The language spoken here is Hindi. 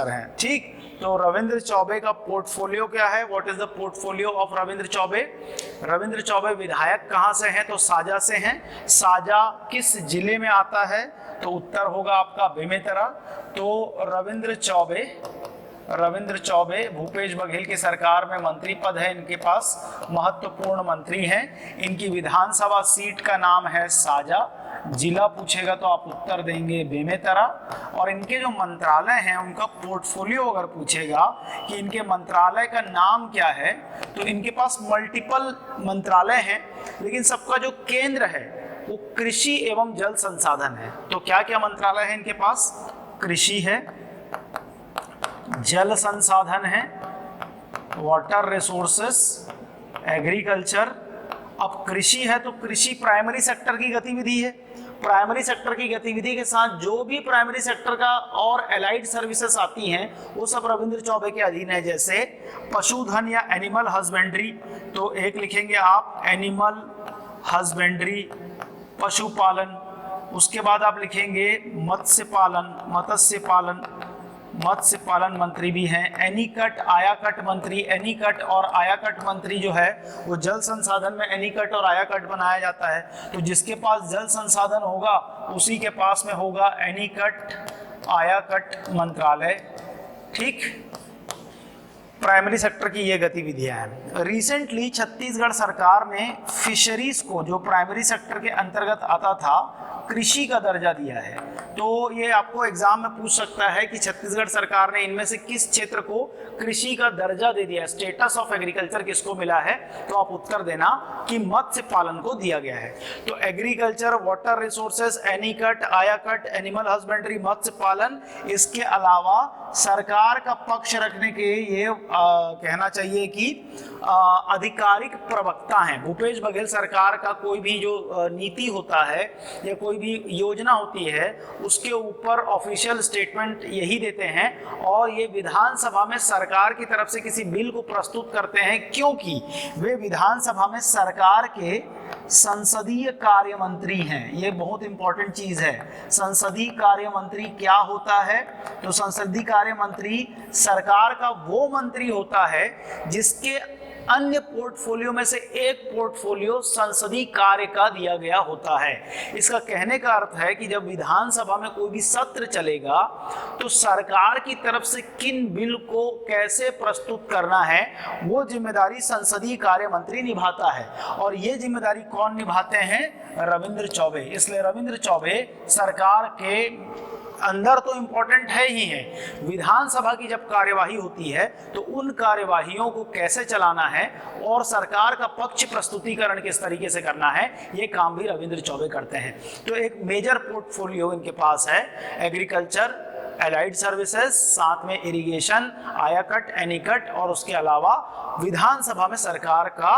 हैं। ठीक, तो रविंद्र चौबे का पोर्टफोलियो क्या है? What is the portfolio of Ravindra Choubey? Ravindra Choubey विधायक कहां से हैं? तो साजा से हैं। साजा किस जिले में आता है? तो उत्तर होगा आपका बेमेतरा। तो रविंद्र चौबे भूपेश बघेल की सरकार में मंत्री पद है इनके पास, महत्वपूर्ण मंत्री हैं। इनकी विधानसभा सीट का नाम है साजा। जिला पूछेगा तो आप उत्तर देंगे बेमेतरा। और इनके जो मंत्रालय हैं उनका पोर्टफोलियो अगर पूछेगा कि इनके मंत्रालय का नाम क्या है, तो इनके पास मल्टीपल मंत्रालय हैं, लेकिन सबका जो केंद्र है वो कृषि एवं जल संसाधन है। तो क्या क्या मंत्रालय है इनके पास? कृषि है, जल संसाधन है, वाटर रिसोर्सेस, एग्रीकल्चर। अब कृषि है तो कृषि प्राइमरी सेक्टर की गतिविधि है। प्राइमरी सेक्टर की गतिविधि के साथ जो भी प्राइमरी सेक्टर का और एलाइड सर्विसेज आती हैं वो सब रविंद्र चौबे के अधीन है। जैसे पशुधन या एनिमल हस्बेंड्री, तो एक लिखेंगे आप एनिमल हस्बेंड्री, पशुपालन। उसके बाद आप लिखेंगे मत्स्य पालन मंत्री भी हैं। एनीकट, आयाकट मंत्री। एनीकट और आयाकट मंत्री जो है वो जल संसाधन में एनीकट और आयाकट बनाया जाता है। तो जिसके पास जल संसाधन होगा उसी के पास में होगा एनीकट आयाकट मंत्रालय। ठीक, प्राइमरी सेक्टर की ये गतिविधियां हैं। रिसेंटली छत्तीसगढ़ सरकार ने फिशरीज को, जो प्राइमरी सेक्टर के अंतर्गत आता था, कृषि का दर्जा दिया है। तो ये आपको एग्जाम में पूछ सकता है कि छत्तीसगढ़ सरकार ने इनमें से किस क्षेत्र को कृषि का दर्जा दे दिया, स्टेटस ऑफ एग्रीकल्चर किसको मिला है? तो आप उत्तर देना कि मत्स्य पालन को दिया गया है। तो agriculture, water resources, anicut, ayacut, animal husbandry, मत्स्य पालन। इसके अलावा सरकार का पक्ष रखने के ये कहना चाहिए कि आधिकारिक प्रवक्ता हैं। भूपेश बघेल सरकार का कोई भी जो नीति होता है या कोई भी योजना होती है उसके ऊपर ऑफिशियल स्टेटमेंट यही देते हैं, और ये विधानसभा में सरकार की तरफ से किसी बिल को प्रस्तुत करते हैं, क्योंकि वे विधानसभा में सरकार के संसदीय कार्य मंत्री हैं। ये बहुत इंपॉर्टेंट चीज है। संसदीय कार्य मंत्री क्या होता है? तो संसदीय कार्य मंत्री सरकार का वो मंत्री होता है जिसके अन्य पोर्टफोलियो में से एक पोर्टफोलियो संसदीय कार्य का दिया गया होता है। इसका कहने का अर्थ है कि जब विधानसभा में कोई भी सत्र चलेगा तो सरकार की तरफ से किन बिल को कैसे प्रस्तुत करना है वो जिम्मेदारी संसदीय कार्य मंत्री निभाता है। और ये जिम्मेदारी कौन निभाते हैं? रविंद्र चौबे। इसलिए रविंद्र चौबे सरकार के अंदर तो इंपॉर्टेंट है ही है, विधानसभा की जब कार्यवाही होती है तो उन कार्यवाहियों को कैसे चलाना है और सरकार का पक्ष प्रस्तुतिकरण किस तरीके से करना है, ये काम भी रविंद्र चौबे करते हैं। तो एक मेजर पोर्टफोलियो इनके पास है, एग्रीकल्चर, एलाइड सर्विसेज, साथ में इरिगेशन, आयाकट, एनीकट, और उसके अलावा विधानसभा में सरकार का